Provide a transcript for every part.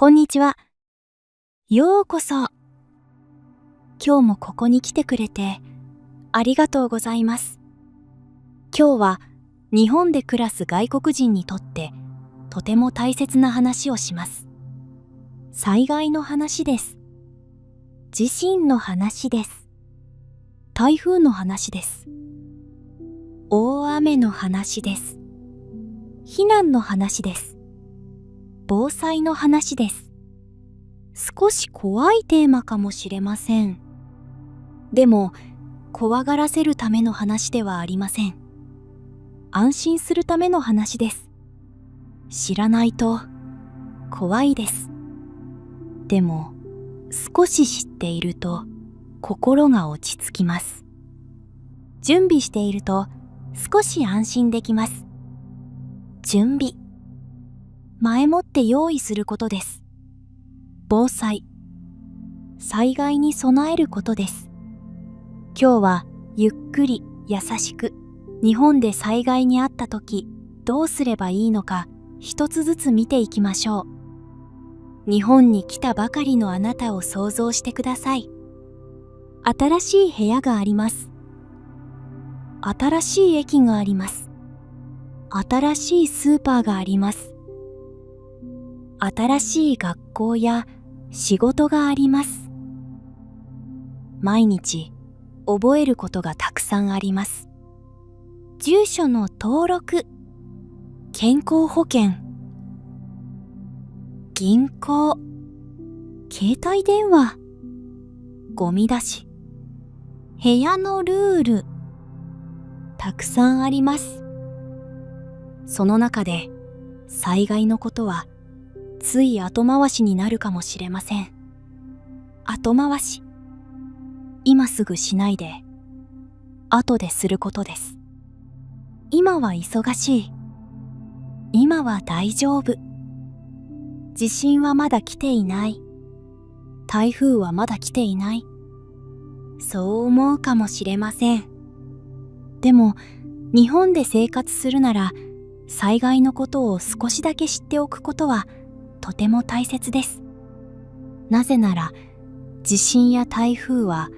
こんにちは。ようこそ。今日もここに来てくれてありがとうございます。今日は日本で暮らす外国人にとってとても大切な話をします。災害の話です。地震の話です。台風の話です。大雨の話です。避難の話です。防災の話です。少し怖いテーマかもしれません。でも、怖がらせるための話ではありません。安心するための話です。知らないと怖いです。でも、少し知っていると心が落ち着きます。準備していると少し安心できます。準備。前もって用意することです。防災。災害に備えることです。今日はゆっくり優しく日本で災害にあったときどうすればいいのか一つずつ見ていきましょう。日本に来たばかりのあなたを想像してください。新しい部屋があります。新しい駅があります。新しいスーパーがあります。新しい学校や仕事があります。毎日覚えることがたくさんあります。住所の登録、健康保険、銀行、携帯電話、ゴミ出し、部屋のルール、たくさんあります。その中で災害のことはつい後回しになるかもしれません。後回し。今すぐしないで、後ですることです。今は忙しい。今は大丈夫。地震はまだ来ていない。台風はまだ来ていない。そう思うかもしれません。でも、日本で生活するなら、災害のことを少しだけ知っておくことはとても大切です。なぜなら、地震や台風は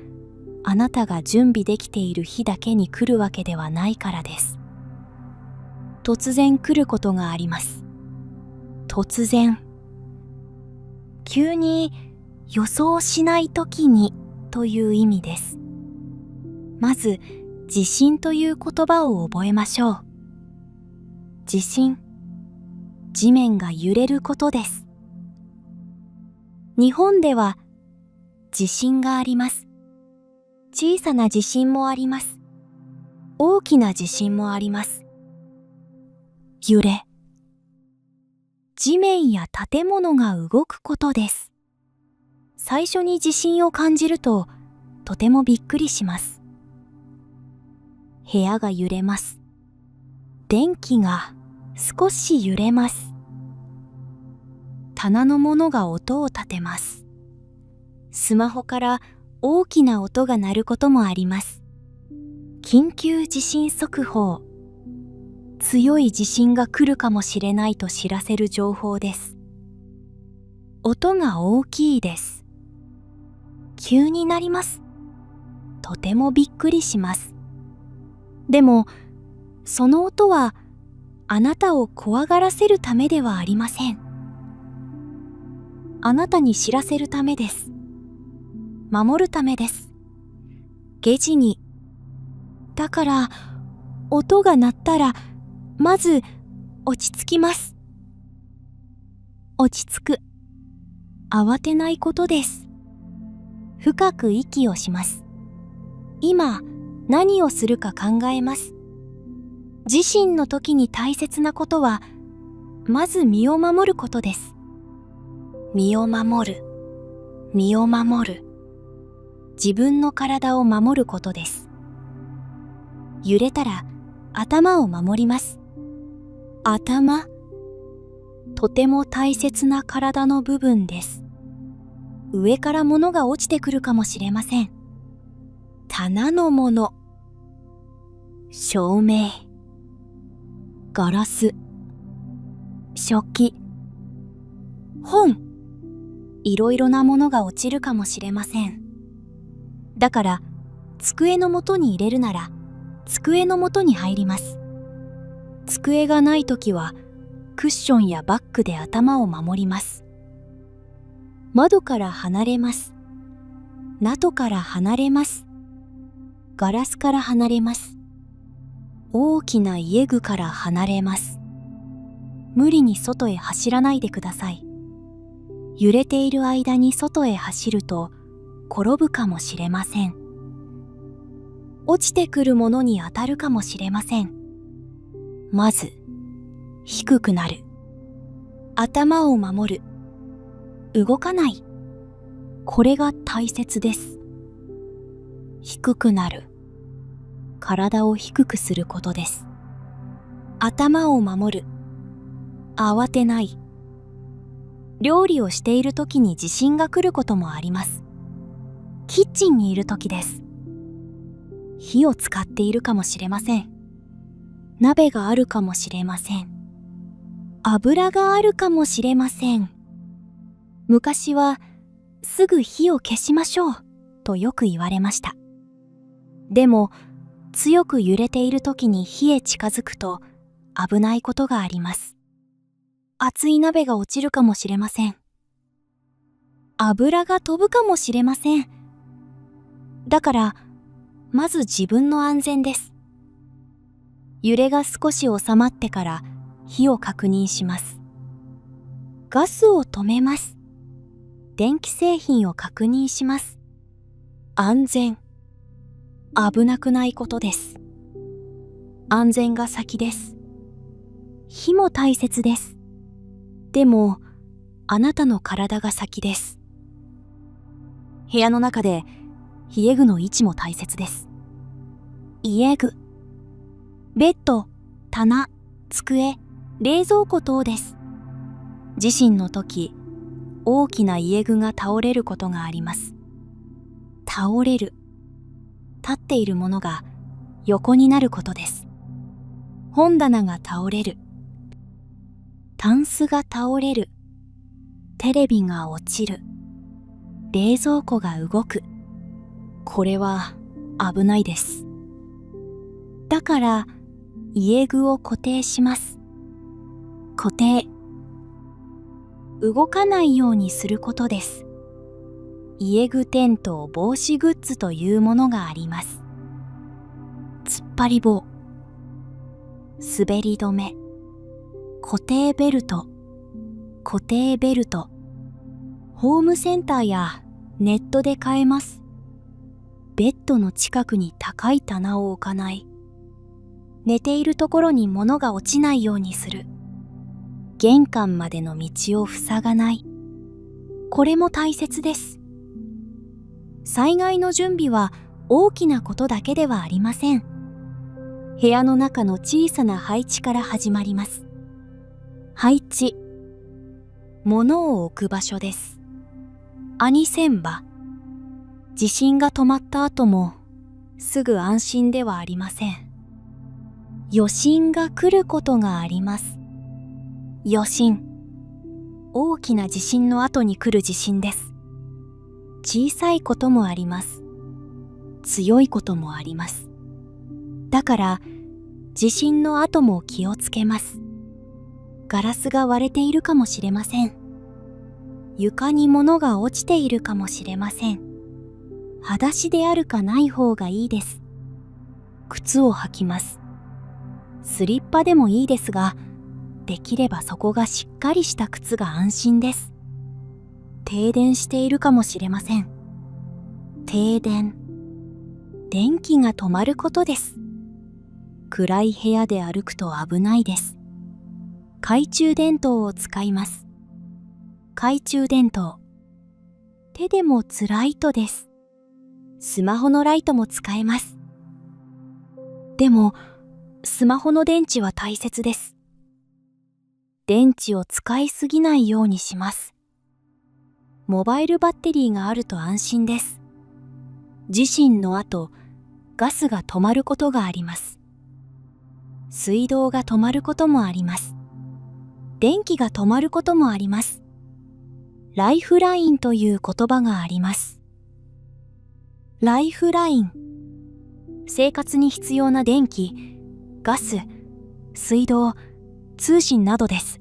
あなたが準備できている日だけに来るわけではないからです。突然来ることがあります。突然。急に予想しないときにという意味です。まず、地震という言葉を覚えましょう。地震。地面が揺れることです。日本では地震があります。小さな地震もあります。大きな地震もあります。揺れ。地面や建物が動くことです。最初に地震を感じるととてもびっくりします。部屋が揺れます。電気が少し揺れます。棚のものが音を立てます。スマホから大きな音が鳴ることもあります。緊急地震速報。強い地震が来るかもしれないと知らせる情報です。音が大きいです。急になります。とてもびっくりします。でも、その音はあなたを怖がらせるためではありません。あなたに知らせるためです。守るためです。下地に。だから、音が鳴ったら、まず落ち着きます。落ち着く。慌てないことです。深く息をします。今、何をするか考えます。地震の時に大切なことは、まず身を守ることです。身を守る。身を守る。自分の体を守ることです。揺れたら頭を守ります。頭。とても大切な体の部分です。上から物が落ちてくるかもしれません。棚のもの。照明。ガラス。食器。本。いろいろなものが落ちるかもしれません。だから、机の元に入れるなら、机の元に入ります。机がないときは、クッションやバッグで頭を守ります。窓から離れます。NATOから離れます。ガラスから離れます。大きな家具から離れます。無理に外へ走らないでください。揺れている間に外へ走ると転ぶかもしれません。落ちてくるものに当たるかもしれません。まず、低くなる。頭を守る。動かない。これが大切です。低くなる。体を低くすることです。頭を守る。慌てない。料理をしている時に地震が来ることもあります。キッチンにいる時です。火を使っているかもしれません。鍋があるかもしれません。油があるかもしれません。昔はすぐ火を消しましょうとよく言われました。でも強く揺れている時に火へ近づくと危ないことがあります。熱い鍋が落ちるかもしれません。油が飛ぶかもしれません。だからまず自分の安全です。揺れが少し収まってから火を確認します。ガスを止めます。電気製品を確認します。安全。危なくないことです。安全が先です。火も大切です。でも、あなたの体が先です。部屋の中で家具の位置も大切です。家具。ベッド、棚、机、冷蔵庫等です。地震の時、大きな家具が倒れることがあります。倒れる。立っているものが横になることです。本棚が倒れる。タンスが倒れる。テレビが落ちる。冷蔵庫が動く。これは危ないです。だから家具を固定します。固定。動かないようにすることです。家具転倒防止グッズというものがあります。突っ張り棒、滑り止め、固定ベルト、固定ベルト、ホームセンターやネットで買えます。ベッドの近くに高い棚を置かない。寝ているところに物が落ちないようにする。玄関までの道を塞がない。これも大切です。災害の準備は大きなことだけではありません。部屋の中の小さな配置から始まります。配置。物を置く場所です。兄千場。地震が止まった後もすぐ安心ではありません。余震が来ることがあります。余震。大きな地震の後に来る地震です。小さいこともあります。強いこともあります。だから地震の後も気をつけます。ガラスが割れているかもしれません。床に物が落ちているかもしれません。裸足であるかない方がいいです。靴を履きます。スリッパでもいいですが、できればそこがしっかりした靴が安心です。停電しているかもしれません。停電。電気が止まることです。暗い部屋で歩くと危ないです。懐中電灯を使います。懐中電灯。手で持つライトです。スマホのライトも使えます。でも、スマホの電池は大切です。電池を使いすぎないようにします。モバイルバッテリーがあると安心です。地震の後、ガスが止まることがあります。水道が止まることもあります。電気が止まることもあります。ライフラインという言葉があります。ライフライン。生活に必要な電気、ガス、水道、通信などです。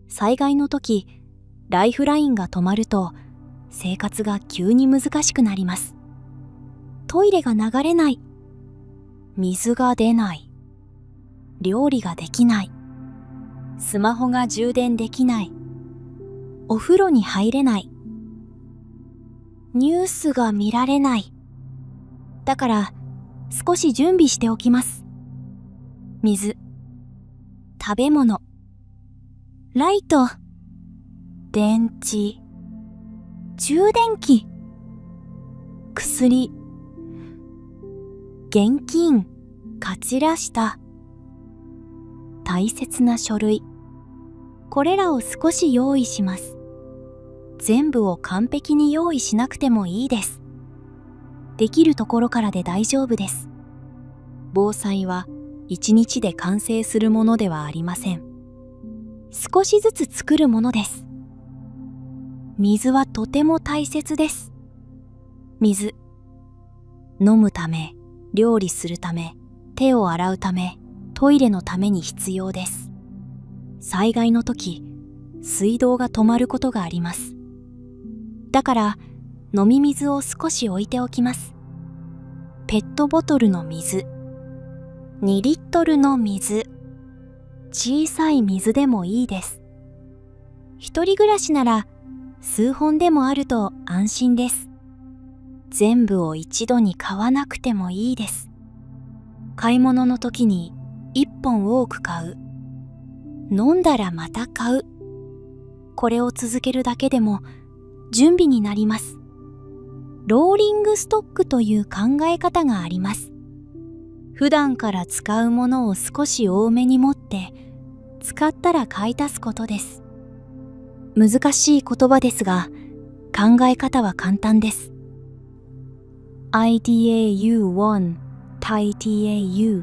災害の時、ライフラインが止まると、生活が急に難しくなります。トイレが流れない。水が出ない。料理ができない。スマホが充電できない。お風呂に入れない。ニュースが見られない。だから、少し準備しておきます。水、食べ物、ライト、電池、充電器、薬、現金、かちらした、大切な書類、これらを少し用意します。全部を完璧に用意しなくてもいいです。できるところからで大丈夫です。防災は一日で完成するものではありません。少しずつ作るものです。水はとても大切です。水、飲むため、料理するため、手を洗うため、トイレのために必要です。災害の時、水道が止まることがあります。だから、飲み水を少し置いておきます。ペットボトルの水、2リットルの水、小さい水でもいいです。一人暮らしなら数本でもあると安心です。全部を一度に買わなくてもいいです。買い物の時に1本多く買う。飲んだらまた買う。これを続けるだけでも準備になります。ローリングストックという考え方があります。普段から使うものを少し多めに持って、使ったら買い足すことです。難しい言葉ですが、考え方は簡単です。IDAU1 TITAU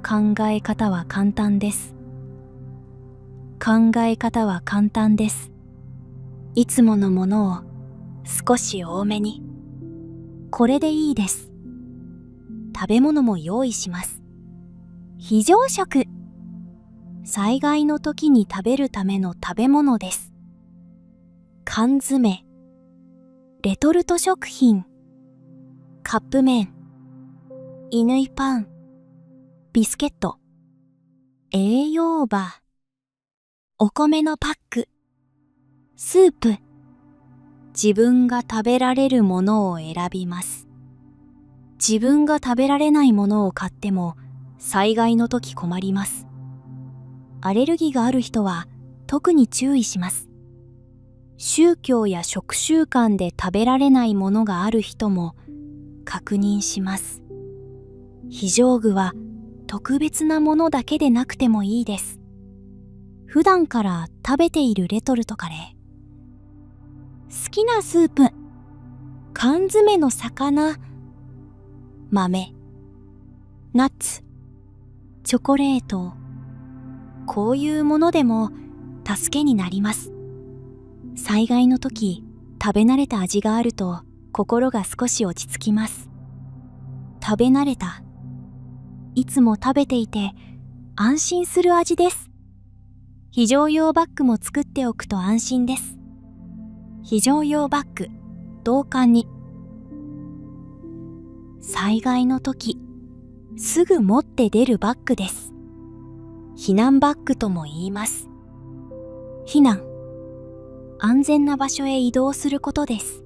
考え方は簡単です。考え方は簡単です。いつものものを少し多めに。これでいいです。食べ物も用意します。非常食。災害の時に食べるための食べ物です。缶詰、レトルト食品、カップ麺、乾パン、ビスケット、栄養バー、お米のパック、スープ。自分が食べられるものを選びます。自分が食べられないものを買っても災害の時困ります。アレルギーがある人は特に注意します。宗教や食習慣で食べられないものがある人も確認します。非常具は特別なものだけでなくてもいいです。普段から食べているレトルトカレー。好きなスープ、缶詰の魚、豆、ナッツ、チョコレート。こういうものでも助けになります。災害の時、食べ慣れた味があると心が少し落ち着きます。食べ慣れた。いつも食べていて安心する味です。非常用バッグも作っておくと安心です。非常用バッグ、同感に。災害の時、すぐ持って出るバッグです。避難バッグとも言います。避難、安全な場所へ移動することです。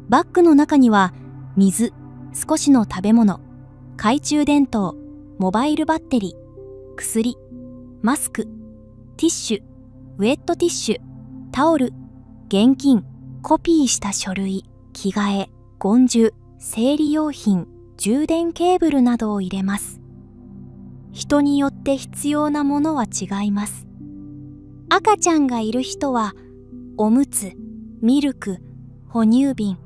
バッグの中には水、少しの食べ物、懐中電灯、モバイルバッテリー、薬、マスク、ティッシュ、ウェットティッシュ、タオル、現金、コピーした書類、着替え、言重、生理用品、充電ケーブルなどを入れます。人によって必要なものは違います。赤ちゃんがいる人は、おむつ、ミルク、哺乳瓶。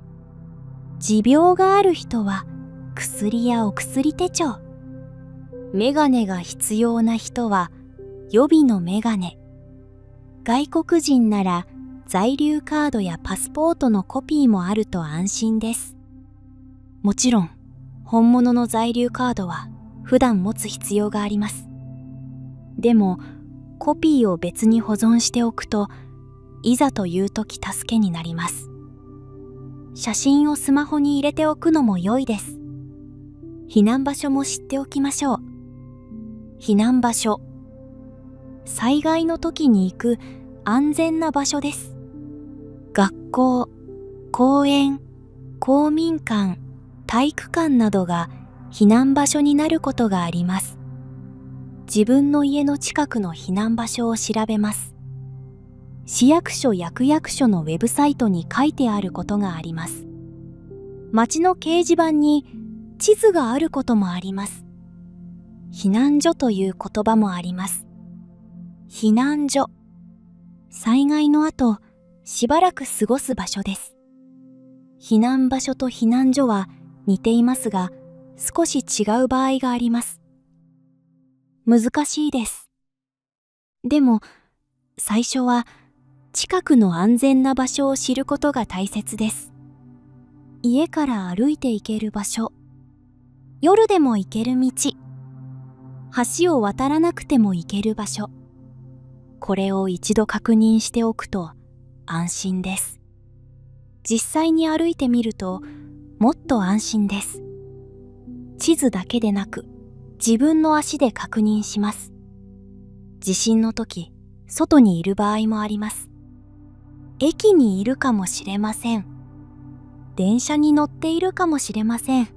持病がある人は、薬やお薬手帳。メガネが必要な人は、予備のメガネ。外国人なら在留カードやパスポートのコピーもあると安心です。もちろん、本物の在留カードは普段持つ必要があります。でも、コピーを別に保存しておくと、いざという時助けになります。写真をスマホに入れておくのも良いです。避難場所も知っておきましょう。避難場所。災害の時に行く安全な場所です。学校、公園、公民館、体育館などが避難場所になることがあります。自分の家の近くの避難場所を調べます。市役所や区役所のウェブサイトに書いてあることがあります。街の掲示板に地図があることもあります。避難所という言葉もあります。避難所。災害の後、しばらく過ごす場所です。避難場所と避難所は似ていますが、少し違う場合があります。難しいです。でも、最初は近くの安全な場所を知ることが大切です。家から歩いて行ける場所、夜でも行ける道、橋を渡らなくても行ける場所、これを一度確認しておくと安心です。実際に歩いてみるともっと安心です。地図だけでなく自分の足で確認します。地震の時、外にいる場合もあります。駅にいるかもしれません。電車に乗っているかもしれません。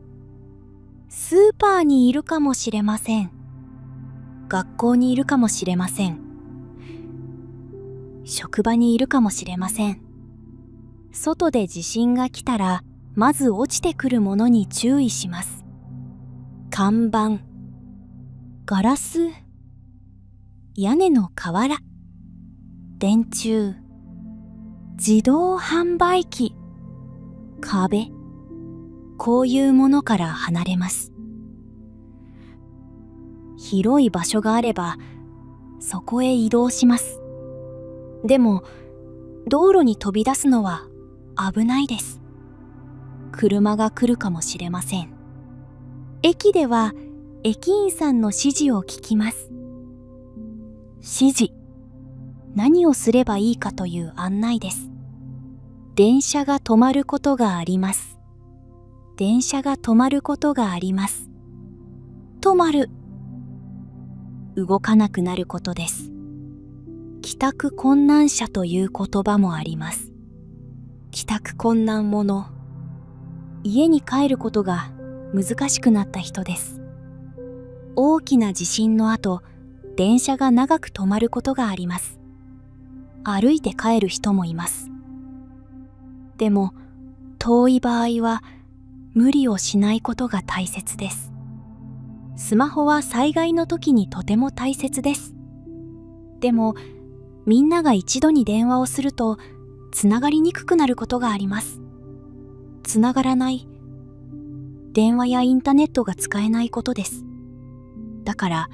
スーパーにいるかもしれません。学校にいるかもしれません。職場にいるかもしれません。外で地震が来たら、まず落ちてくるものに注意します。看板、ガラス、屋根の瓦、電柱、自動販売機、壁、こういうものから離れます。広い場所があれば、そこへ移動します。でも、道路に飛び出すのは危ないです。車が来るかもしれません。駅では駅員さんの指示を聞きます。指示。何をすればいいかという案内です。電車が止まることがあります。電車が止まることがあります。止まる。動かなくなることです。帰宅困難者という言葉もあります。帰宅困難者。家に帰ることが難しくなった人です。大きな地震の後、電車が長く止まることがあります。歩いて帰る人もいます。でも、遠い場合は無理をしないことが大切です。スマホは災害の時にとても大切です。でも、みんなが一度に電話をすると、つながりにくくなることがあります。つながらない。電話やインターネットが使えないことです。だから、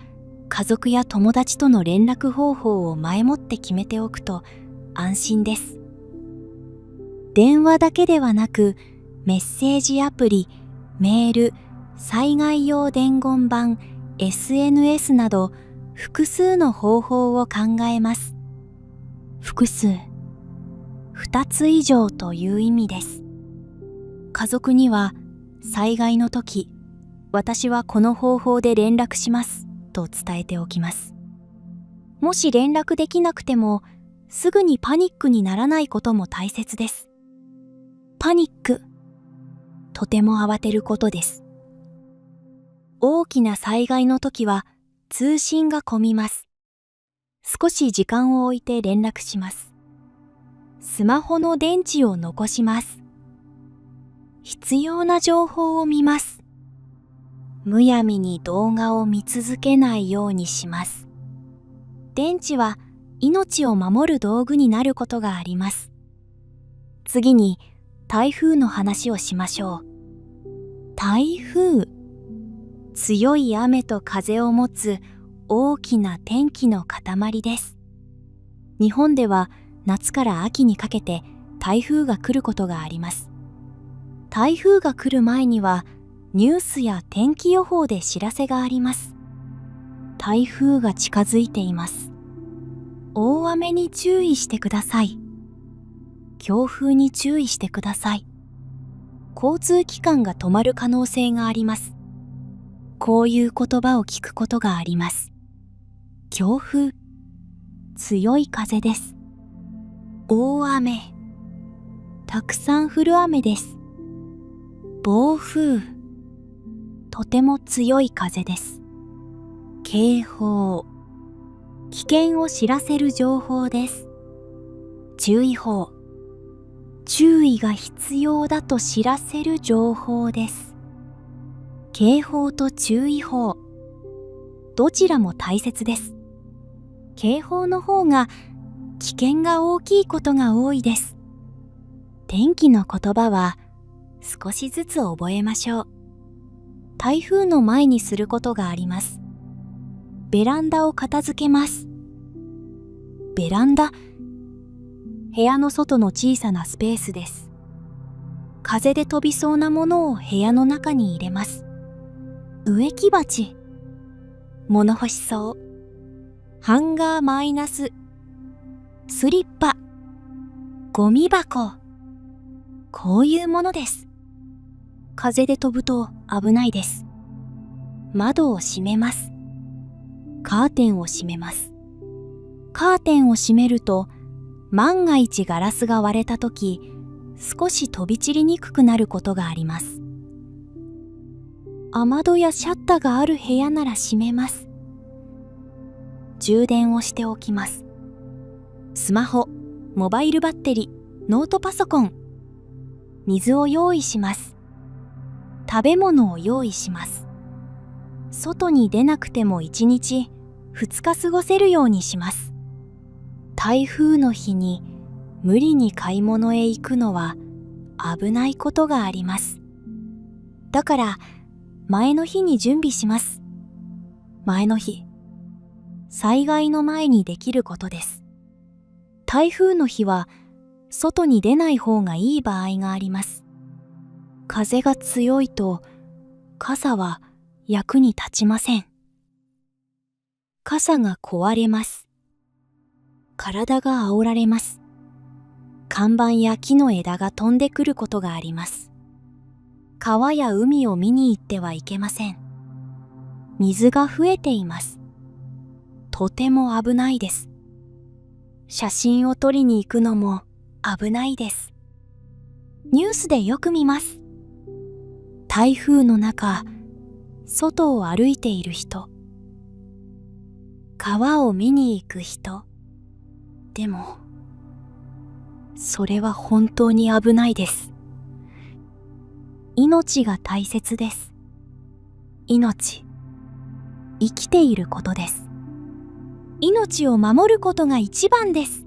家族や友達との連絡方法を前もって決めておくと安心です。電話だけではなく、メッセージアプリ、メール、災害用伝言板、SNS など複数の方法を考えます。複数、2つ以上という意味です。家族には災害の時、私はこの方法で連絡しますと伝えておきます。もし連絡できなくても、すぐにパニックにならないことも大切です。パニック、とても慌てることです。大きな災害の時は通信が混みます。少し時間を置いて連絡します。スマホの電池を残します。必要な情報を見ます。むやみに動画を見続けないようにします。電池は命を守る道具になることがあります。次に台風の話をしましょう。台風。強い雨と風を持つ大きな天気の塊です。日本では夏から秋にかけて台風が来ることがあります。台風が来る前にはニュースや天気予報で知らせがあります。台風が近づいています。大雨に注意してください。強風に注意してください。交通機関が止まる可能性があります。こういう言葉を聞くことがあります。強風、強い風です。大雨、たくさん降る雨です。暴風、とても強い風です。警報、危険を知らせる情報です。注意報、注意が必要だと知らせる情報です。警報と注意報、どちらも大切です。警報の方が危険が大きいことが多いです。天気の言葉は少しずつ覚えましょう。台風の前にすることがあります。ベランダを片付けます。ベランダ、部屋の外の小さなスペースです。風で飛びそうなものを部屋の中に入れます。植木鉢、物干し草、ハンガーマイナス、スリッパ、ゴミ箱、こういうものです。風で飛ぶと危ないです。窓を閉めます。カーテンを閉めます。カーテンを閉めると、万が一ガラスが割れたとき、少し飛び散りにくくなることがあります。雨戸やシャッターがある部屋なら閉めます。充電をしておきます。スマホ、モバイルバッテリー、ノートパソコン、水を用意します。食べ物を用意します。外に出なくても1日、2日過ごせるようにします。台風の日に無理に買い物へ行くのは危ないことがあります。だから前の日に準備します。前の日、災害の前にできることです。台風の日は外に出ない方がいい場合があります。風が強いと傘は役に立ちません。傘が壊れます。体が煽られます。看板や木の枝が飛んでくることがあります。川や海を見に行ってはいけません。水が増えています。とても危ないです。写真を撮りに行くのも危ないです。ニュースでよく見ます。台風の中、外を歩いている人、川を見に行く人。でも、それは本当に危ないです。命が大切です。命、生きていることです。命を守ることが一番です。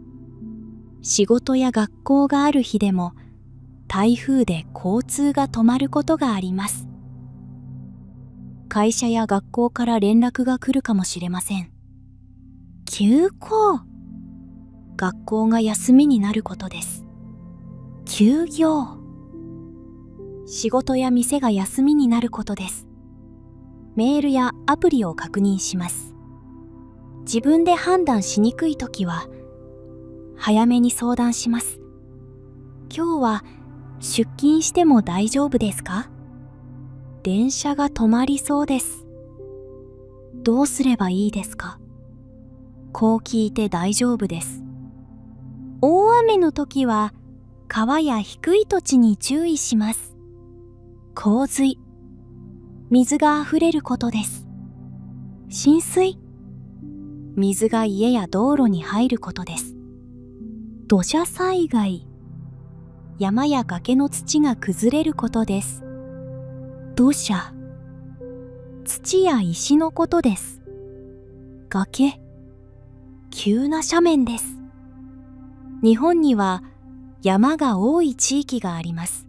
仕事や学校がある日でも、台風で交通が止まることがあります。会社や学校から連絡が来るかもしれません。休校。学校が休みになることです。休業。仕事や店が休みになることです。メールやアプリを確認します。自分で判断しにくいときは、早めに相談します。今日は出勤しても大丈夫ですか？電車が止まりそうです。どうすればいいですか？こう聞いて大丈夫です。大雨の時は川や低い土地に注意します。洪水、水があふれることです。浸水、水が家や道路に入ることです。土砂災害、山や崖の土が崩れることです。土砂、土や石のことです。崖、急な斜面です。日本には山が多い地域があります。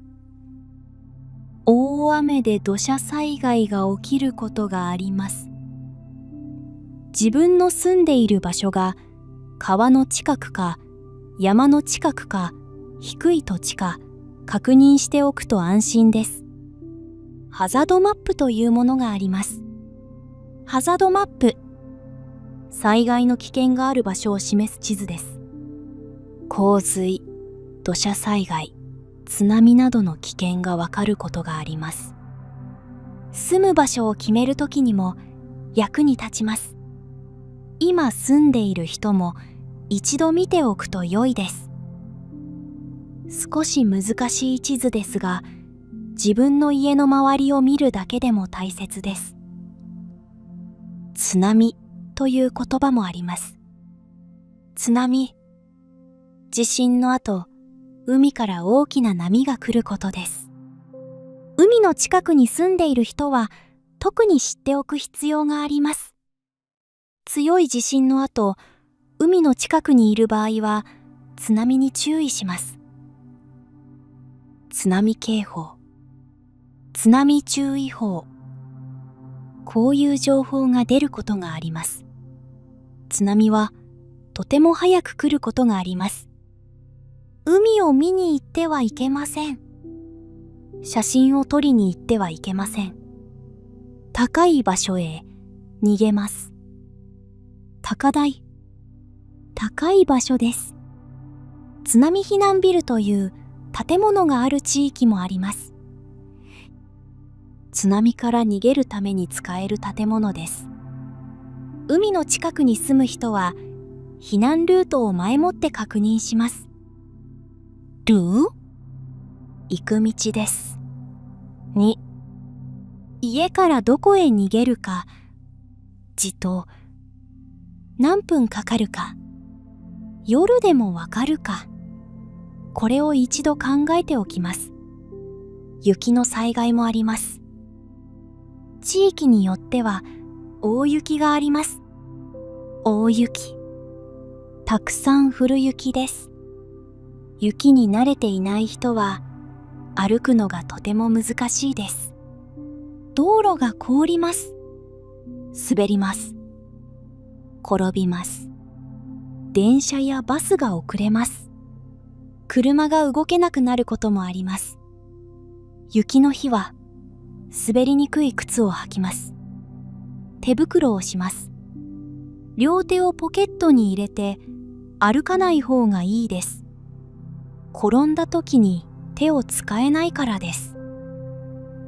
大雨で土砂災害が起きることがあります。自分の住んでいる場所が川の近くか山の近くか低い土地か確認しておくと安心です。ハザードマップというものがあります。ハザードマップ、災害の危険がある場所を示す地図です。洪水、土砂災害、津波などの危険がわかることがあります。住む場所を決めるときにも役に立ちます。今住んでいる人も一度見ておくと良いです。少し難しい地図ですが、自分の家の周りを見るだけでも大切です。津波という言葉もあります。津波、地震の後、海から大きな波が来ることです。海の近くに住んでいる人は特に知っておく必要があります。強い地震の後、海の近くにいる場合は津波に注意します。津波警報、津波注意報、こういう情報が出ることがあります。津波はとても早く来ることがあります。海を見に行ってはいけません。写真を撮りに行ってはいけません。高い場所へ逃げます。高台、高い場所です。津波避難ビルという建物がある地域もあります。津波から逃げるために使える建物です。海の近くに住む人は避難ルートを前もって確認します。行く道です。2、家からどこへ逃げるか、じと何分かかるか、夜でもわかるか、これを一度考えておきます。雪の災害もあります。地域によっては大雪があります。大雪、たくさん降る雪です。雪に慣れていない人は歩くのがとても難しいです。道路が凍ります。滑ります。転びます。電車やバスが遅れます。車が動けなくなることもあります。雪の日は滑りにくい靴を履きます。手袋をします。両手をポケットに入れて歩かない方がいいです。転んだ時に手を使えないからです。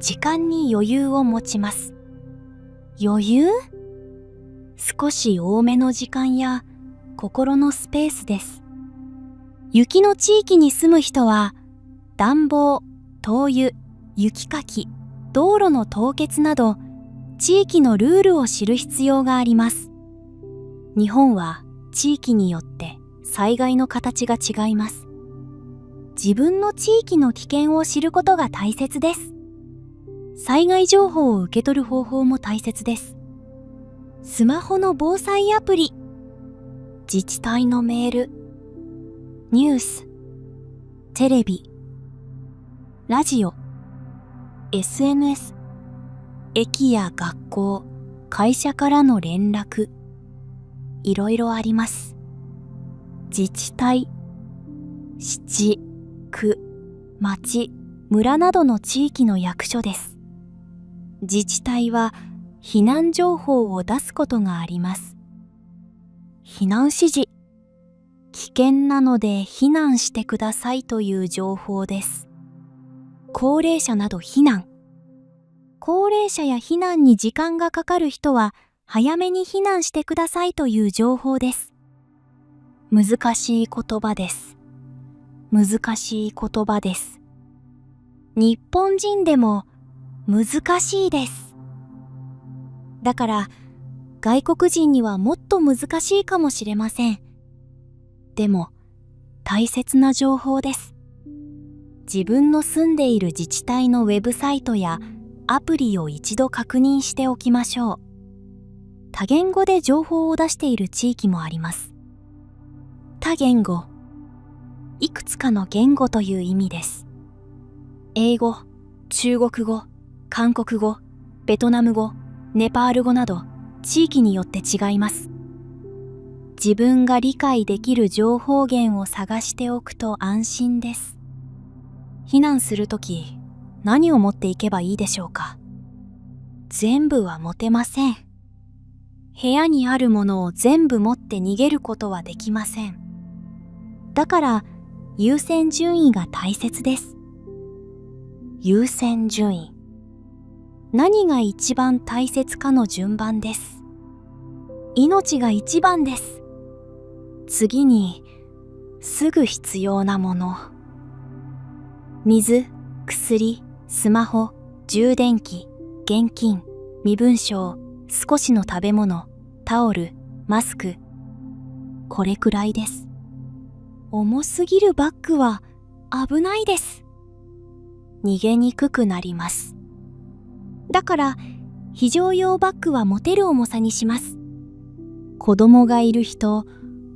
時間に余裕を持ちます。余裕？少し多めの時間や心のスペースです。雪の地域に住む人は暖房、灯油、雪かき、道路の凍結など地域のルールを知る必要があります。日本は地域によって災害の形が違います。自分の地域の危険を知ることが大切です。災害情報を受け取る方法も大切です。スマホの防災アプリ、自治体のメール、ニュース、テレビ、ラジオ、SNS、駅や学校、会社からの連絡、いろいろあります。自治体、市、区、町、村などの地域の役所です。自治体は避難情報を出すことがあります。避難指示、危険なので避難してくださいという情報です。高齢者など避難。高齢者や避難に時間がかかる人は早めに避難してくださいという情報です。難しい言葉です。難しい言葉です。日本人でも難しいです。だから外国人にはもっと難しいかもしれません。でも大切な情報です。自分の住んでいる自治体のウェブサイトやアプリを一度確認しておきましょう。多言語で情報を出している地域もあります。多言語、いくつかの言語という意味です。英語、中国語、韓国語、ベトナム語、ネパール語など地域によって違います。自分が理解できる情報源を探しておくと安心です。避難するとき、何を持っていけばいいでしょうか。全部は持てません。部屋にあるものを全部持って逃げることはできません。だから優先順位が大切です。優先順位。何が一番大切かの順番です。命が一番です。次に、すぐ必要なもの。水、薬、スマホ、充電器、現金、身分証、少しの食べ物、タオル、マスク。これくらいです。重すぎるバッグは危ないです。逃げにくくなります。だから非常用バッグは持てる重さにします。子供がいる人、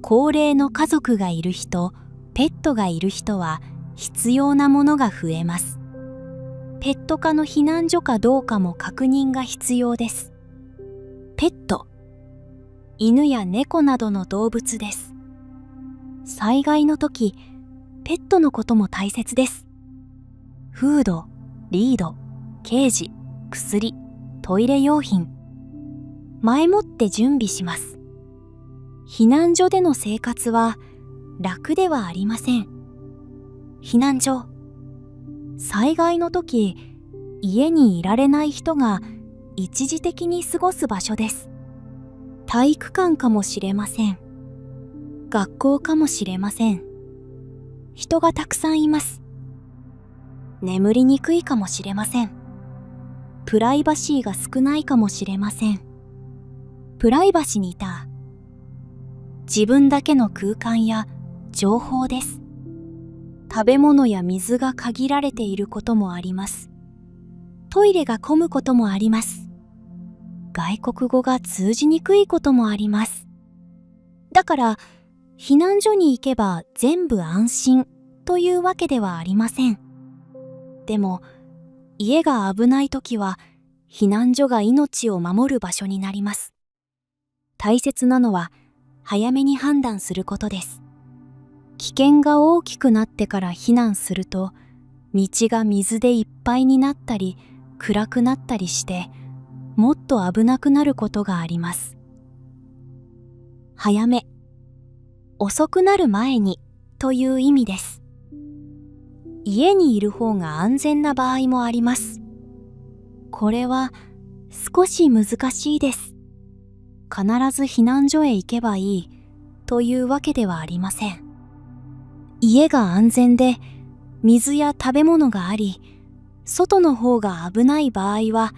高齢の家族がいる人、ペットがいる人は必要なものが増えます。ペット科の避難所かどうかも確認が必要です。ペット、犬や猫などの動物です。災害の時、ペットのことも大切です。フード、リード、ケージ、薬、トイレ用品。前もって準備します。避難所での生活は楽ではありません。避難所。災害の時、家にいられない人が一時的に過ごす場所です。体育館かもしれません。学校かもしれません。人がたくさんいます。眠りにくいかもしれません。プライバシーが少ないかもしれません。プライバシーにいた。自分だけの空間や情報です。食べ物や水が限られていることもあります。トイレが混むこともあります。外国語が通じにくいこともあります。だから、避難所に行けば全部安心というわけではありません。でも、家が危ないときは、避難所が命を守る場所になります。大切なのは、早めに判断することです。危険が大きくなってから避難すると、道が水でいっぱいになったり、暗くなったりして、もっと危なくなることがあります。早め、遅くなる前にという意味です。家にいる方が安全な場合もあります。これは少し難しいです。必ず避難所へ行けばいいというわけではありません。家が安全で水や食べ物があり、外の方が危ない場合は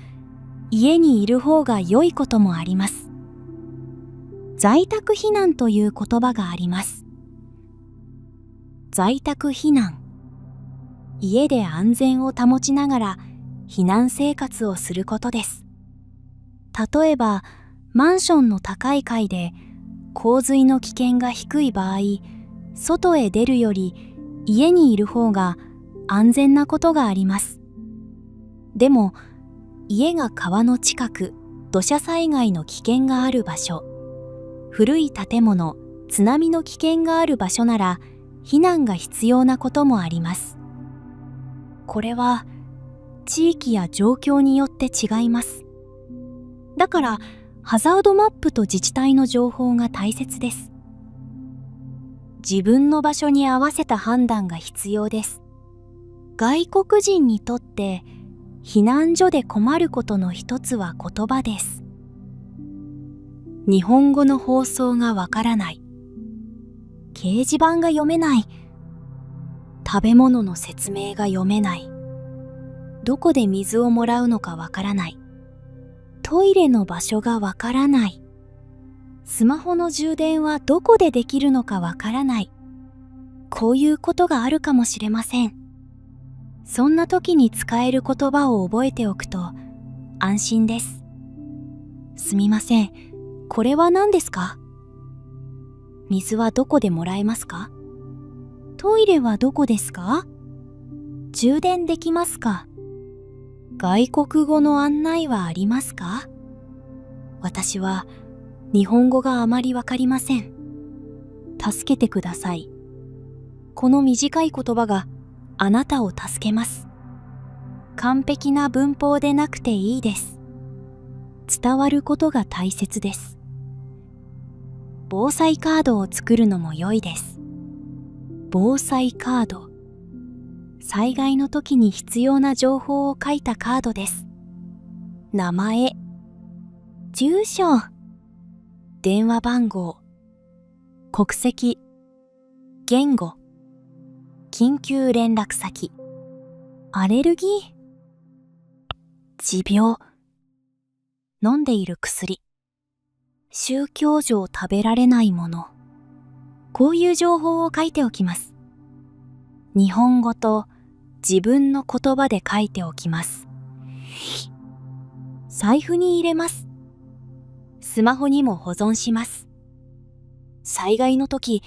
家にいる方が良いこともあります。在宅避難という言葉があります。在宅避難。家で安全を保ちながら避難生活をすることです。例えば、マンションの高い階で洪水の危険が低い場合、外へ出るより家にいる方が安全なことがあります。でも、家が川の近く、土砂災害の危険がある場所、古い建物、津波の危険がある場所なら避難が必要なこともあります。これは地域や状況によって違います。だからハザードマップと自治体の情報が大切です。自分の場所に合わせた判断が必要です。外国人にとって避難所で困ることの一つは言葉です。日本語の放送がわからない。掲示板が読めない。食べ物の説明が読めない。どこで水をもらうのかわからない。トイレの場所がわからない。スマホの充電はどこでできるのかわからない。こういうことがあるかもしれません。そんな時に使える言葉を覚えておくと安心です。すみません。これは何ですか？水はどこでもらえますか？トイレはどこですか？充電できますか？外国語の案内はありますか？私は日本語があまりわかりません。助けてください。この短い言葉があなたを助けます。完璧な文法でなくていいです。伝わることが大切です。防災カードを作るのも良いです。防災カード。災害の時に必要な情報を書いたカードです。名前、住所、電話番号、国籍、言語、緊急連絡先、アレルギー、持病、飲んでいる薬、宗教上食べられないもの、こういう情報を書いておきます。日本語と自分の言葉で書いておきます。財布に入れます。スマホにも保存します。災害の時、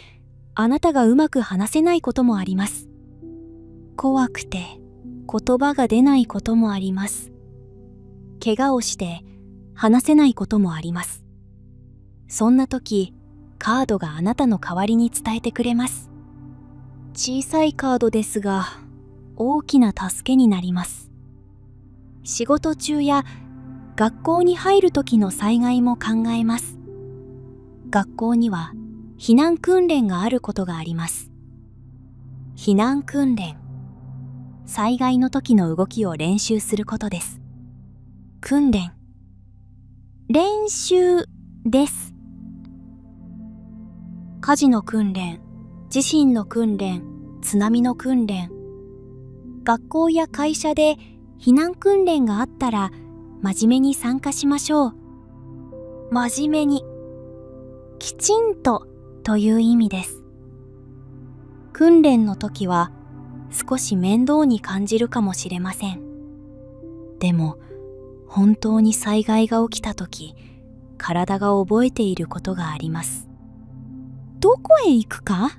あなたがうまく話せないこともあります。怖くて言葉が出ないこともあります。怪我をして話せないこともあります。そんな時、カードがあなたの代わりに伝えてくれます。小さいカードですが、大きな助けになります。仕事中や学校に入る時の災害も考えます。学校には避難訓練があることがあります。避難訓練。災害の時の動きを練習することです。訓練。練習です。火事の訓練、地震の訓練、津波の訓練。学校や会社で避難訓練があったら真面目に参加しましょう。真面目に、きちんとという意味です。訓練の時は少し面倒に感じるかもしれません。でも本当に災害が起きた時、体が覚えていることがあります。どこへ行くか？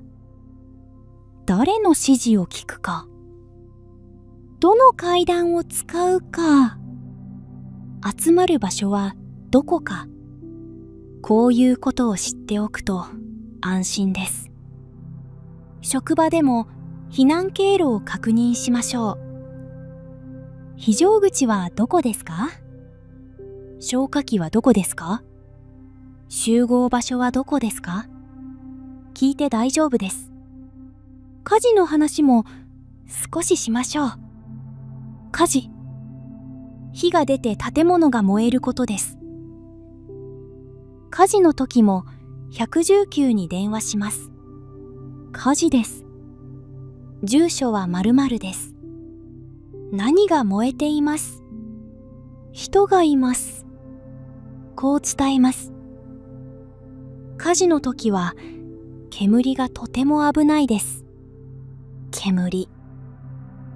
誰の指示を聞くか？どの階段を使うか？集まる場所はどこか？こういうことを知っておくと安心です。職場でも避難経路を確認しましょう。非常口はどこですか？消火器はどこですか？集合場所はどこですか？聞いて大丈夫です。火事の話も少ししましょう。火事。火が出て建物が燃えることです。火事の時も119に電話します。火事です。住所は〇〇です。何が燃えています。人がいます。こう伝えます。火事の時は煙がとても危ないです。煙。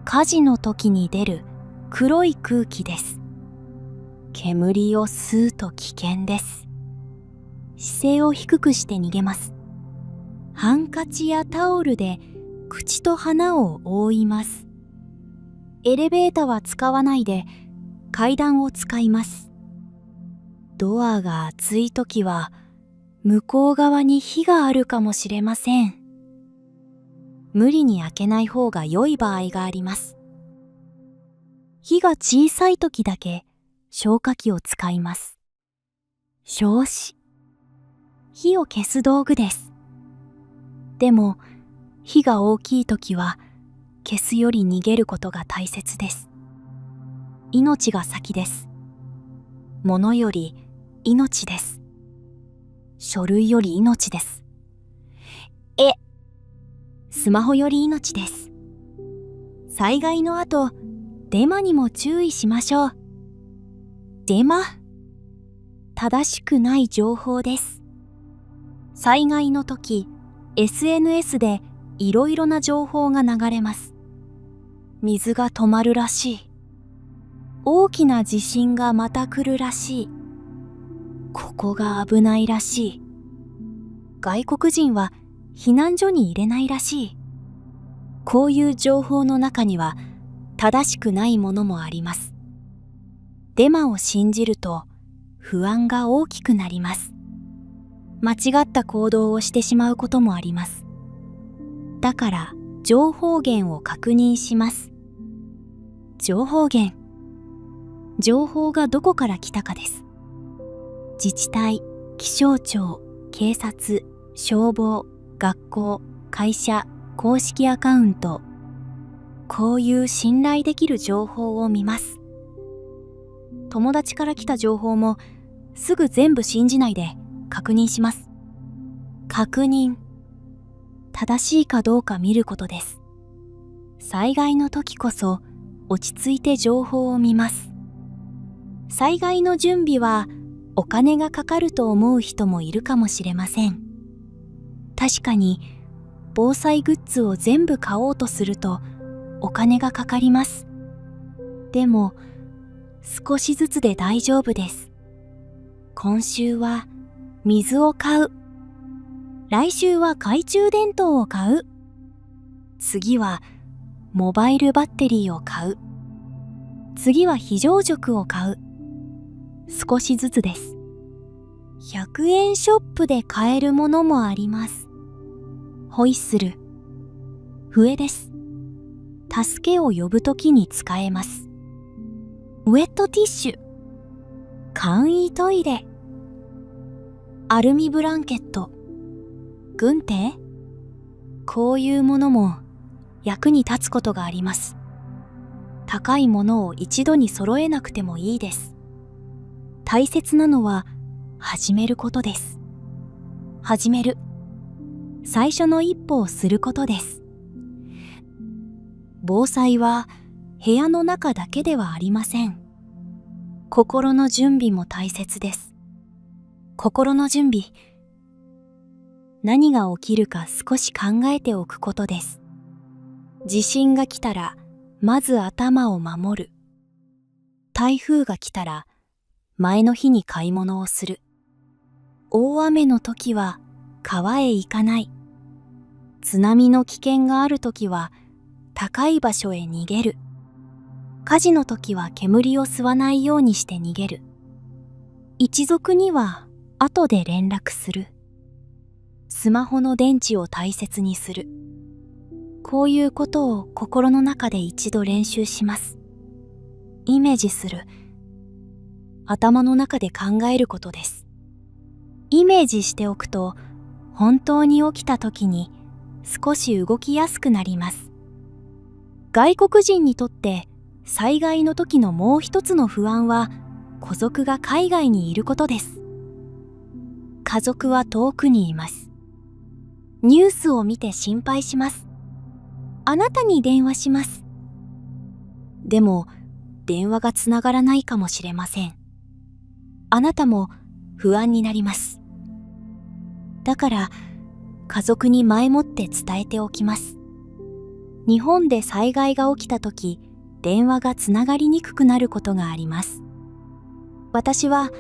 火事の時に出る黒い空気です。煙を吸うと危険です。姿勢を低くして逃げます。ハンカチやタオルで口と鼻を覆います。エレベーターは使わないで階段を使います。ドアが熱い時は向こう側に火があるかもしれません。無理に開けない方が良い場合があります。火が小さい時だけ消火器を使います。焼死。火を消す道具です。でも火が大きい時は消すより逃げることが大切です。命が先です。物より命です。書類より命です。スマホより命です。災害の後、デマにも注意しましょう。デマ。正しくない情報です。災害の時、SNS でいろいろな情報が流れます。水が止まるらしい。大きな地震がまた来るらしい。ここが危ないらしい。外国人は避難所に入れないらしい。こういう情報の中には正しくないものもあります。デマを信じると不安が大きくなります。間違った行動をしてしまうこともあります。だから情報源を確認します。情報源。情報がどこから来たかです。自治体、気象庁、警察、消防、学校、会社、公式アカウント。こういう信頼できる情報を見ます。友達から来た情報もすぐ全部信じないで確認します。確認。正しいかどうか見ることです。災害の時こそ落ち着いて情報を見ます。災害の準備はお金がかかると思う人もいるかもしれません。確かに防災グッズを全部買おうとするとお金がかかります。でも少しずつで大丈夫です。今週は水を買う。来週は懐中電灯を買う。次はモバイルバッテリーを買う。次は非常食を買う。少しずつです。100円ショップで買えるものもあります。ホイッスル。笛です。助けを呼ぶときに使えます。ウェットティッシュ。簡易トイレ。アルミブランケット。軍手。こういうものも役に立つことがあります。高いものを一度に揃えなくてもいいです。大切なのは始めることです。始める。最初の一歩をすることです。防災は部屋の中だけではありません。心の準備も大切です。心の準備。何が起きるか少し考えておくことです。地震が来たらまず頭を守る。台風が来たら前の日に買い物をする。大雨の時は川へ行かない。津波の危険がある時は高い場所へ逃げる。火事の時は煙を吸わないようにして逃げる。一族には後で連絡する。スマホの電池を大切にする。こういうことを心の中で一度練習します。イメージする。頭の中で考えることです。イメージしておくと、本当に起きた時に少し動きやすくなります。外国人にとって災害の時のもう一つの不安は、家族が海外にいることです。家族は遠くにいます。ニュースを見て心配します。あなたに電話します。でも、電話がつながらないかもしれません。あなたも不安になります。だから、家族に前もって伝えておきます。日本で災害が起きたとき、電話がつながりにくくなることがあります。私は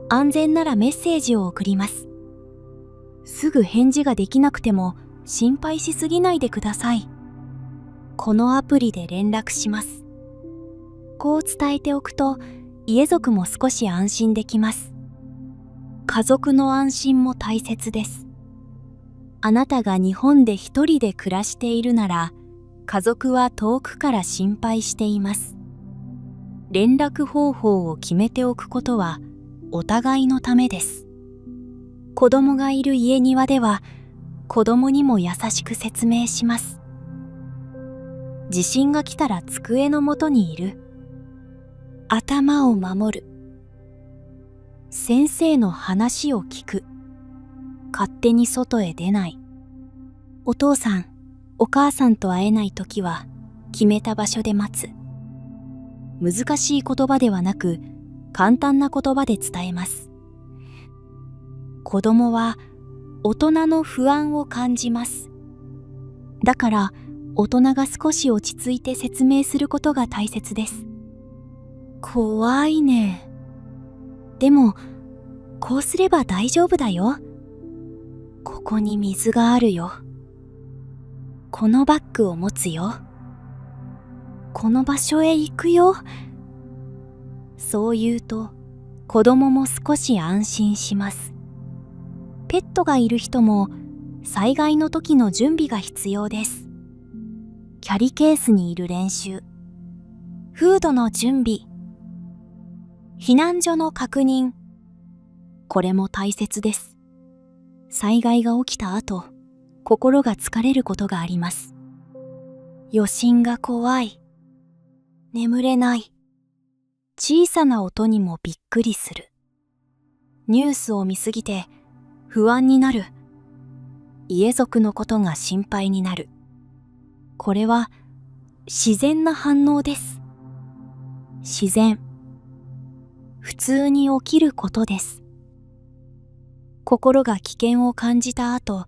安全ならメッセージを送ります。すぐ返事ができなくても心配しすぎないでください。このアプリで連絡します。こう伝えておくと、家族も少し安心できます。家族の安心も大切です。あなたが日本で一人で暮らしているなら、家族は遠くから心配しています。連絡方法を決めておくことはお互いのためです。子供がいる家庭では子供にも優しく説明します。地震が来たら机の下にいる。頭を守る。先生の話を聞く。勝手に外へ出ない。お父さん、お母さんと会えないときは決めた場所で待つ。難しい言葉ではなく簡単な言葉で伝えます。子供は大人の不安を感じます。だから大人が少し落ち着いて説明することが大切です。怖いね。でもこうすれば大丈夫だよ。ここに水があるよ。このバッグを持つよ。この場所へ行くよ。そう言うと子供も少し安心します。ペットがいる人も災害の時の準備が必要です。キャリケースにいる練習、フードの準備、避難所の確認、これも大切です。災害が起きた後、心が疲れることがあります。余震が怖い。眠れない。小さな音にもびっくりする。ニュースを見すぎて不安になる。家族のことが心配になる。これは自然な反応です。自然。普通に起きることです。心が危険を感じた後、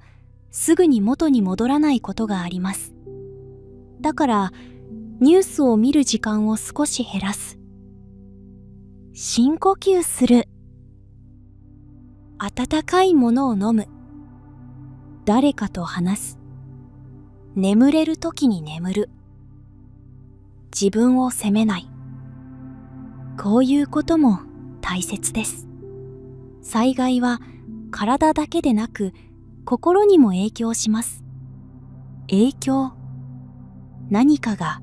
すぐに元に戻らないことがあります。だから、ニュースを見る時間を少し減らす。深呼吸する。温かいものを飲む。誰かと話す。眠れるときに眠る。自分を責めない。こういうことも大切です。災害は体だけでなく心にも影響します。影響。何かが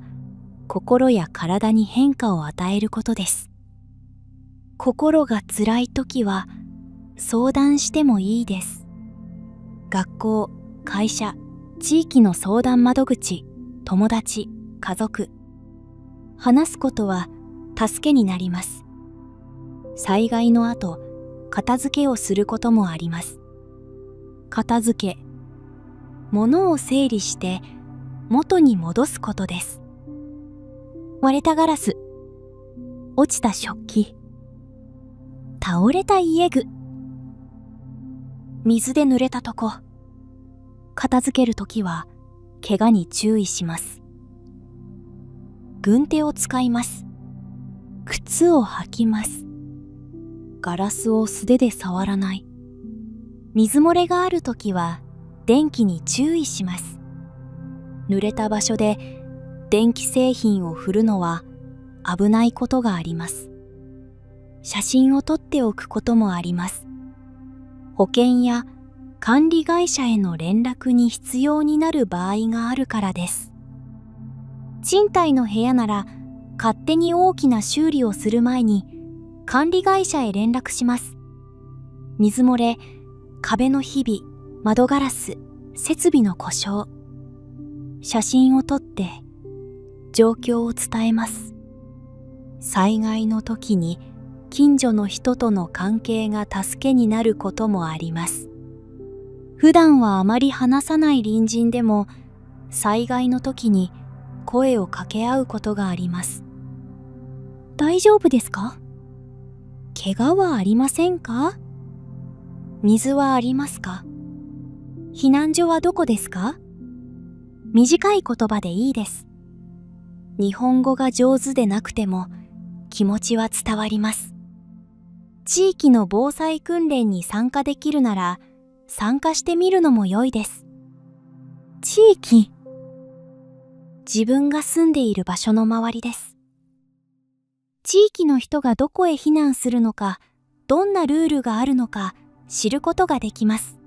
心や体に変化を与えることです。心が辛いときは相談してもいいです。学校、会社、地域の相談窓口、友達、家族。話すことは助けになります。災害の後、片付けをすることもあります。片付け、物を整理して元に戻すことです。割れたガラス、落ちた食器、倒れた家具、水で濡れたとこ。片付けるときは怪我に注意します。軍手を使います。靴を履きます。ガラスを素手で触らない。水漏れがあるときは電気に注意します。濡れた場所で電気製品を振るのは危ないことがあります。写真を撮っておくこともあります。保険や管理会社への連絡に必要になる場合があるからです。賃貸の部屋なら勝手に大きな修理をする前に管理会社へ連絡します。水漏れ、壁のひび、窓ガラス、設備の故障。写真を撮って状況を伝えます。災害の時に近所の人との関係が助けになることもあります。普段はあまり話さない隣人でも災害の時に声を掛け合うことがあります。大丈夫ですか？怪我はありませんか？水はありますか？避難所はどこですか？短い言葉でいいです。日本語が上手でなくても気持ちは伝わります。地域の防災訓練に参加できるなら参加してみるのも良いです。地域。自分が住んでいる場所の周りです。地域の人がどこへ避難するのか、どんなルールがあるのか知ることができます。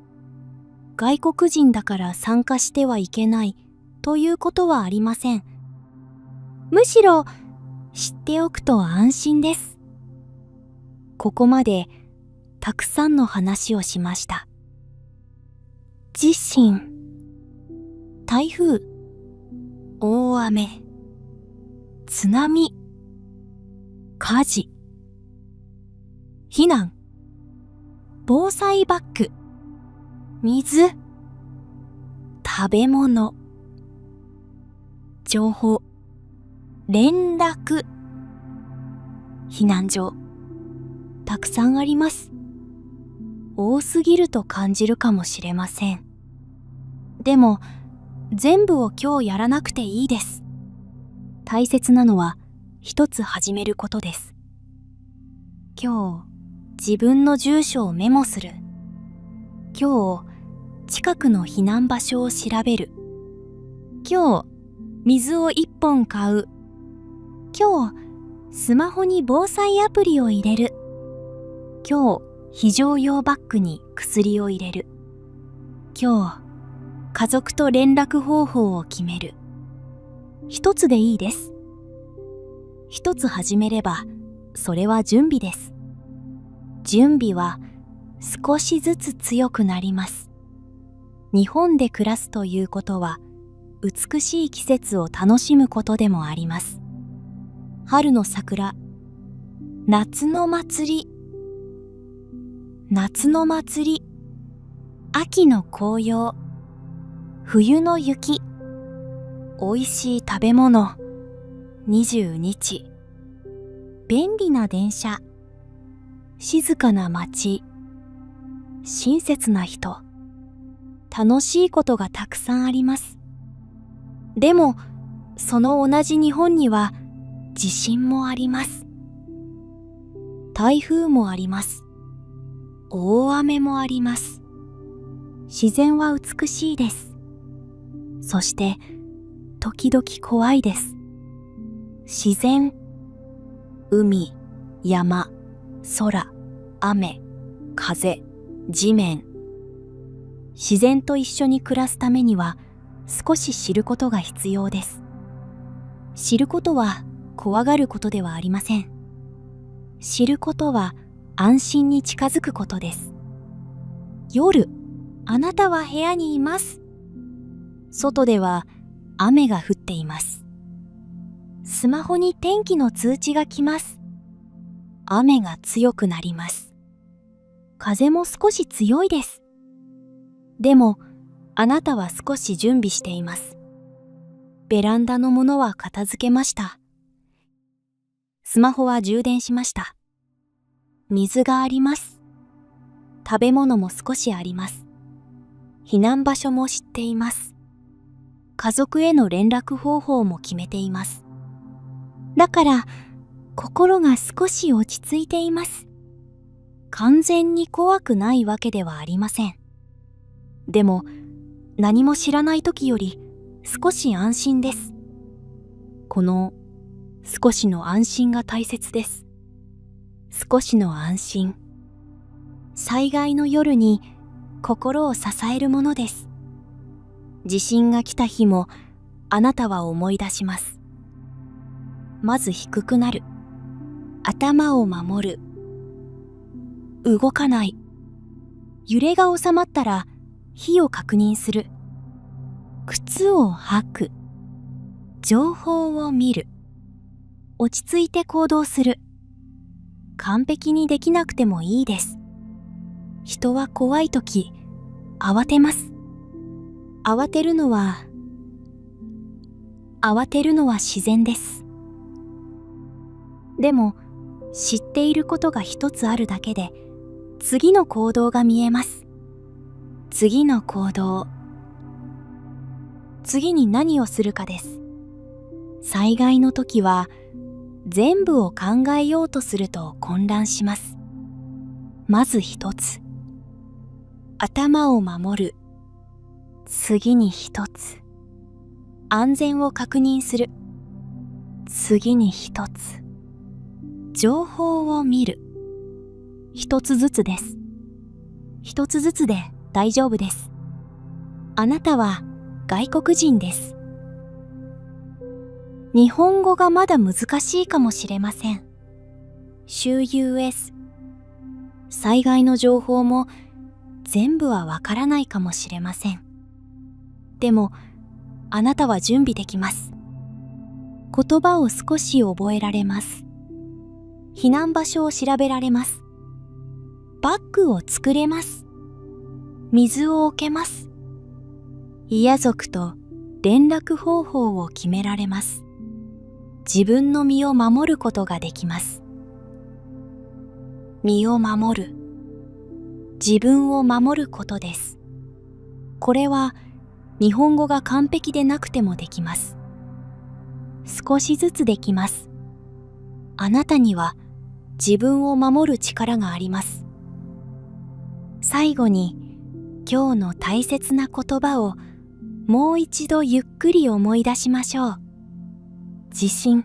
外国人だから参加してはいけないということはありません。むしろ知っておくと安心です。ここまでたくさんの話をしました。地震、台風、大雨、津波、火事、避難、防災バッグ、水、食べ物、情報、連絡、避難所、たくさんあります。多すぎると感じるかもしれません。でも、全部を今日やらなくていいです。大切なのは一つ始めることです。今日、自分の住所をメモする。今日、近くの避難場所を調べる。今日、水を1本買う。今日、スマホに防災アプリを入れる。今日、非常用バッグに薬を入れる。今日、家族と連絡方法を決める。一つでいいです。一つ始めれば、それは準備です。準備は少しずつ強くなります。日本で暮らすということは、美しい季節を楽しむことでもあります。春の桜、夏の祭り、夏の祭り、秋の紅葉、冬の雪、おいしい食べ物、20日、便利な電車、静かな街、親切な人、楽しいことがたくさんあります。でも、その同じ日本には地震もあります。台風もあります。大雨もあります。自然は美しいです。そして、時々怖いです。自然、海、山、空、雨、風、地面。自然と一緒に暮らすためには少し知ることが必要です。知ることは怖がることではありません。知ることは安心に近づくことです。夜、あなたは部屋にいます。外では雨が降っています。スマホに天気の通知が来ます。雨が強くなります。風も少し強いです。でも、あなたは少し準備しています。ベランダのものは片付けました。スマホは充電しました。水があります。食べ物も少しあります。避難場所も知っています。家族への連絡方法も決めています。だから、心が少し落ち着いています。完全に怖くないわけではありません。でも、何も知らない時より少し安心です。この少しの安心が大切です。少しの安心。災害の夜に心を支えるものです。地震が来た日もあなたは思い出します。まず低くなる。頭を守る。動かない。揺れが収まったら火を確認する。靴を履く。情報を見る。落ち着いて行動する。完璧にできなくてもいいです。人は怖いとき、慌てます。慌てるのは自然です。でも、知っていることが一つあるだけで、次の行動が見えます。次の行動。次に何をするかです。災害の時は、全部を考えようとすると混乱します。まず一つ。頭を守る。次に一つ。安全を確認する。次に一つ。情報を見る。一つずつです。一つずつで大丈夫です。あなたは外国人です。日本語がまだ難しいかもしれません。州 US。災害の情報も全部はわからないかもしれません。でも、あなたは準備できます。言葉を少し覚えられます。避難場所を調べられます。バッグを作れます。水を置けます。家族と連絡方法を決められます。自分の身を守ることができます。身を守る。自分を守ることです。これは日本語が完璧でなくてもできます。少しずつできます。あなたには自分を守る力があります。最後に今日の大切な言葉をもう一度ゆっくり思い出しましょう。地震、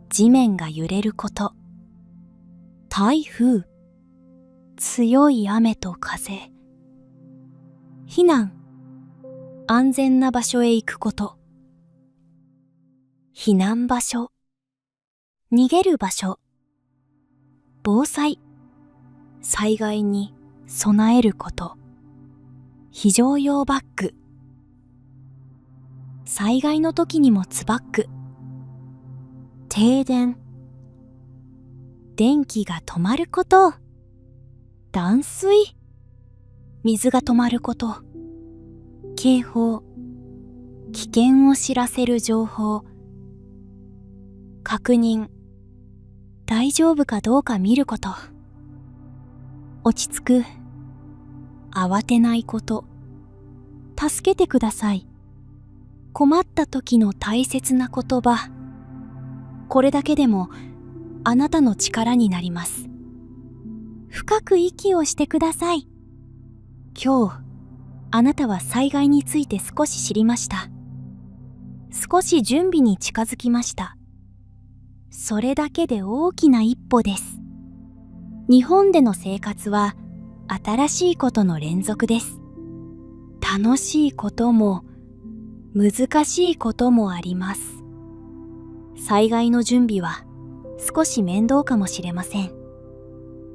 地面が揺れること、台風、強い雨と風。避難、安全な場所へ行くこと。避難場所、逃げる場所。防災、災害に備えること。非常用バッグ、災害の時にもツバッグ。停電、電気が止まること。断水、水が止まること。警報、危険を知らせる情報。確認、大丈夫かどうか見ること。落ち着く、慌てないこと。助けてください。困った時の大切な言葉。これだけでもあなたの力になります。深く息をしてください。今日、あなたは災害について少し知りました。少し準備に近づきました。それだけで大きな一歩です。日本での生活は新しいことの連続です。楽しいことも難しいこともあります。災害の準備は少し面倒かもしれません。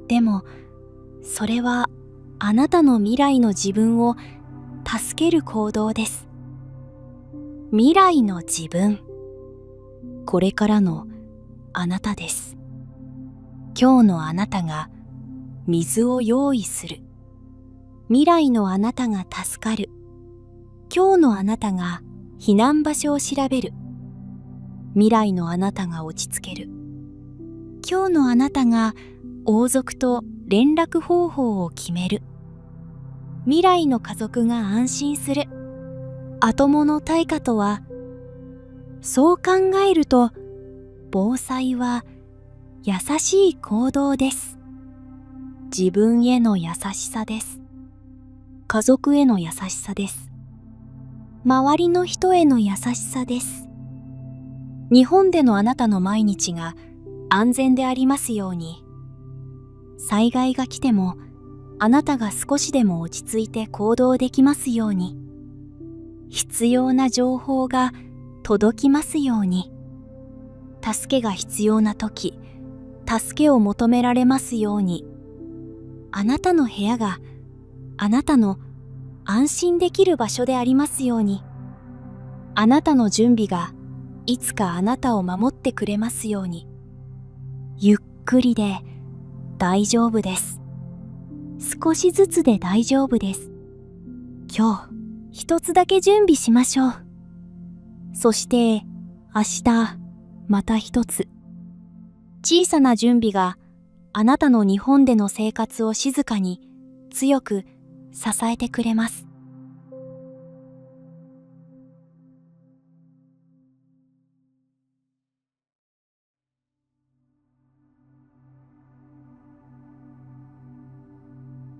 でも、それはあなたの未来の自分を助ける行動です。未来の自分、これからのあなたです。今日のあなたが水を用意する。未来のあなたが助かる。今日のあなたが避難場所を調べる。未来のあなたが落ち着ける。今日のあなたが王族と連絡方法を決める。未来の家族が安心する。後物対価とは、そう考えると、防災は優しい行動です。自分への優しさです。家族への優しさです。周りの人への優しさです。日本でのあなたの毎日が安全でありますように。災害が来てもあなたが少しでも落ち着いて行動できますように。必要な情報が届きますように。助けが必要な時、助けを求められますように。あなたの部屋があなたの安心できる場所でありますように。あなたの準備がいつかあなたを守ってくれますように。ゆっくりで大丈夫です。少しずつで大丈夫です。今日、一つだけ準備しましょう。そして明日、また一つ。小さな準備があなたの日本での生活を静かに強く支えてくれます。